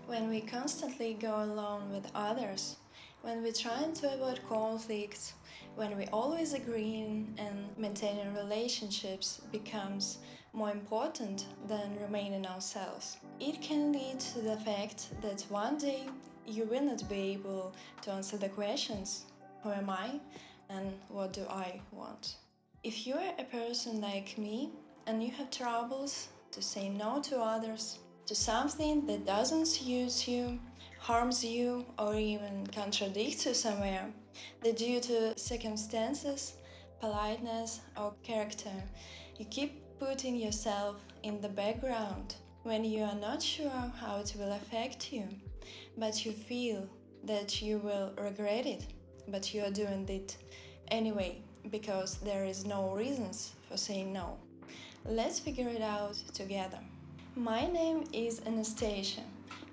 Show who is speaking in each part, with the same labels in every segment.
Speaker 1: When we constantly go along with others, when we're trying to avoid conflicts, when we always agreeing and maintaining relationships becomes more important than remaining ourselves. It can lead to the fact that one day you will not be able to answer the questions, who am I and what do I want? If you are a person like me and you have troubles to say no to others, to something that doesn't suit you, harms you, or even contradicts you somewhere, that due to circumstances, politeness, or character, you keep putting yourself in the background when you are not sure how it will affect you, but you feel that you will regret it, but you are doing it anyway because there is no reasons for saying no. Let's figure it out together. My name is Anastasia.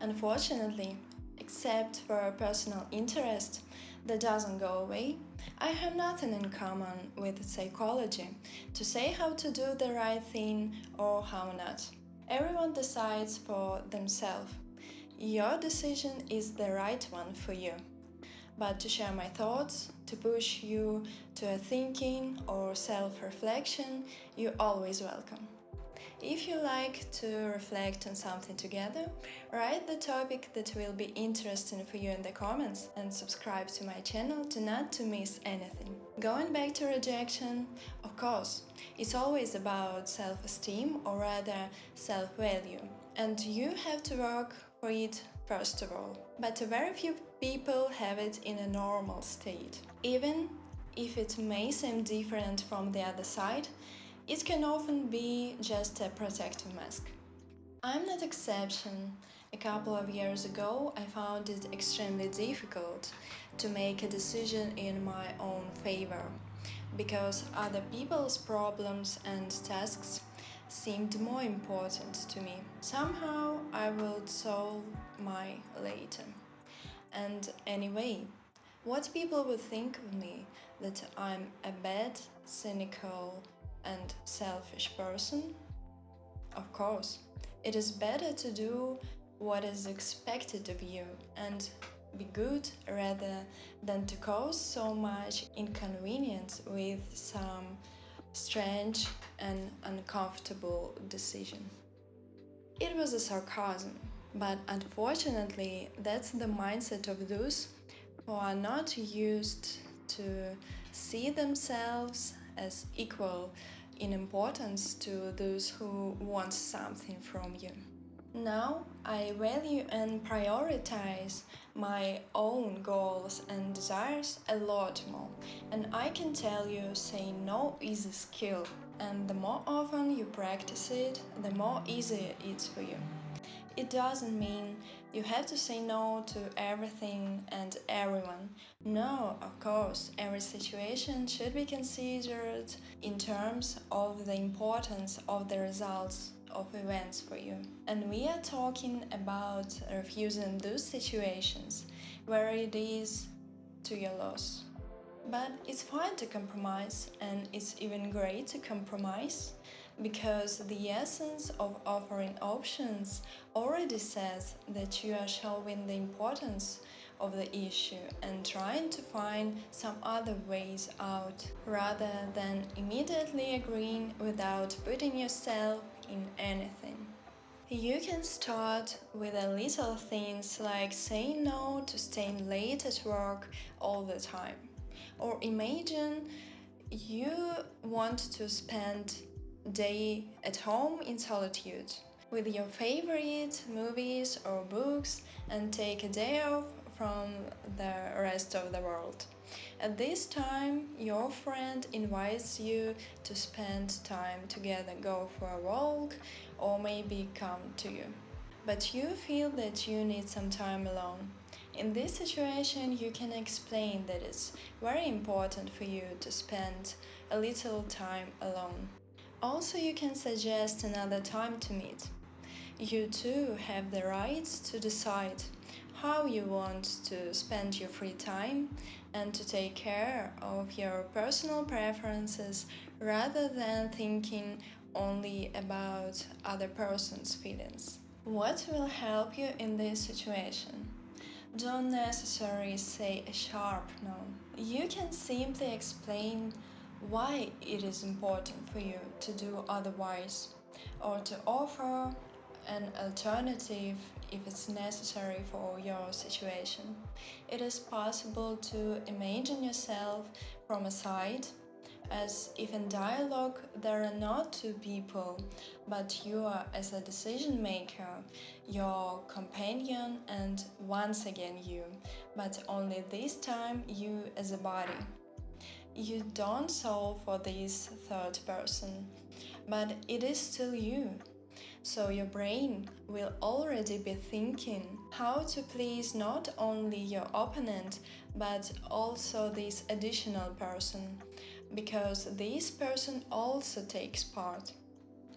Speaker 1: Unfortunately, except for a personal interest that doesn't go away, I have nothing in common with psychology to say how to do the right thing or how not. Everyone decides for themselves. Your decision is the right one for you. But to share my thoughts, to push you to a thinking or self-reflection, you're always welcome. If you like to reflect on something together, write the topic that will be interesting for you in the comments and subscribe to my channel not to miss anything. Going back to rejection, of course, it's always about self-esteem or rather self-value, and you have to work for it first of all. But very few people have it in a normal state. Even if it may seem different from the other side, it can often be just a protective mask. I'm not exception. A couple of years ago, I found it extremely difficult to make a decision in my own favor, because other people's problems and tasks seemed more important to me. Somehow I would solve mine later. And anyway, what people would think of me, that I'm a bad, cynical, and selfish person? Of course, it is better to do what is expected of you and be good rather than to cause so much inconvenience with some strange and uncomfortable decision. It was a sarcasm, but unfortunately that's the mindset of those who are not used to see themselves as equal in importance to those who want something from you. Now I value and prioritize my own goals and desires a lot more, and I can tell you saying no is a skill, and the more often you practice it, the more easier it's for you. It doesn't mean you have to say no to everything and everyone. No, of course, every situation should be considered in terms of the importance of the results of events for you. And we are talking about refusing those situations where it is to your loss. But it's fine to compromise, and it's even great to compromise, because the essence of offering options already says that you are showing the importance of the issue and trying to find some other ways out, rather than immediately agreeing without putting yourself in anything. You can start with a little things like saying no to staying late at work all the time. Or imagine you want to spend day at home in solitude with your favorite movies or books and take a day off from the rest of the world. At this time, your friend invites you to spend time together, go for a walk, or maybe come to you. But you feel that you need some time alone. In this situation, you can explain that it's very important for you to spend a little time alone. Also, you can suggest another time to meet. You too have the right to decide how you want to spend your free time and to take care of your personal preferences rather than thinking only about other person's feelings. What will help you in this situation? Don't necessarily say a sharp no. You can simply explain why it is important for you to do otherwise, or to offer an alternative if it's necessary for your situation. It is possible to imagine yourself from a side, as if in dialogue there are not two people, but you are as a decision maker, your companion, and once again you, but only this time you as a body. You don't solve for this third person, but it is still you. So your brain will already be thinking how to please not only your opponent, but also this additional person, because this person also takes part.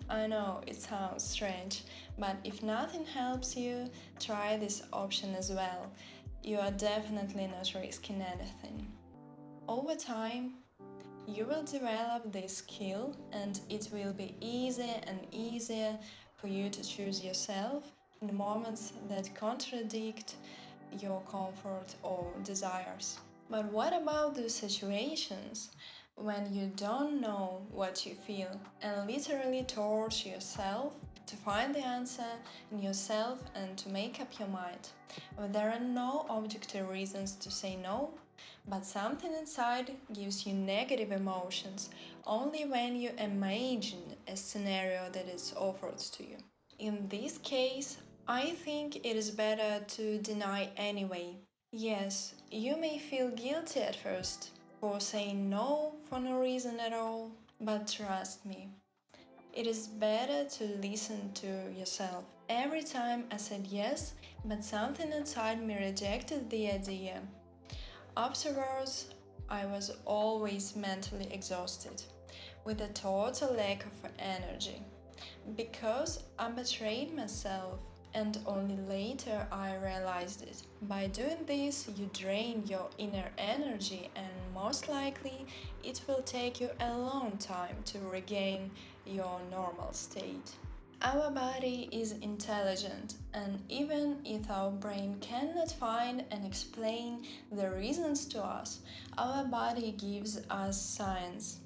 Speaker 1: I know it sounds strange, but if nothing helps you, try this option as well. You are definitely not risking anything. Over time, you will develop this skill, and it will be easier and easier for you to choose yourself in the moments that contradict your comfort or desires. But what about those situations when you don't know what you feel and literally torture yourself to find the answer in yourself and to make up your mind? When there are no objective reasons to say no, but something inside gives you negative emotions only when you imagine a scenario that is offered to you. In this case, I think it is better to deny anyway. Yes, you may feel guilty at first for saying no for no reason at all, but trust me, it is better to listen to yourself. Every time I said yes, but something inside me rejected the idea. Afterwards, I was always mentally exhausted, with a total lack of energy, because I betrayed myself, and only later I realized it. By doing this, you drain your inner energy, and most likely it will take you a long time to regain your normal state. Our body is intelligent, and even if our brain cannot find and explain the reasons to us, our body gives us signs.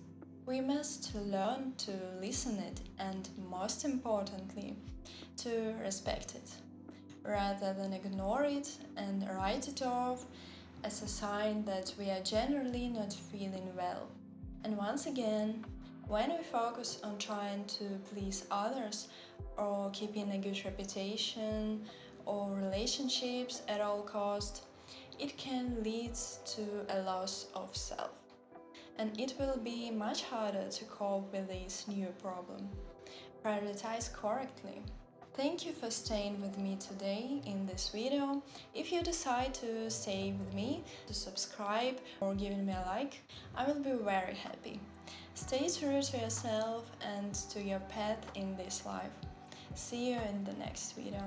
Speaker 1: We must learn to listen it, and most importantly, to respect it, rather than ignore it and write it off as a sign that we are generally not feeling well. And once again, when we focus on trying to please others or keeping a good reputation or relationships at all cost, it can lead to a loss of self. And it will be much harder to cope with this new problem. Prioritize correctly. Thank you for staying with me today in this video. If you decide to stay with me, to subscribe or giving me a like, I will be very happy. Stay true to yourself and to your path in this life. See you in the next video.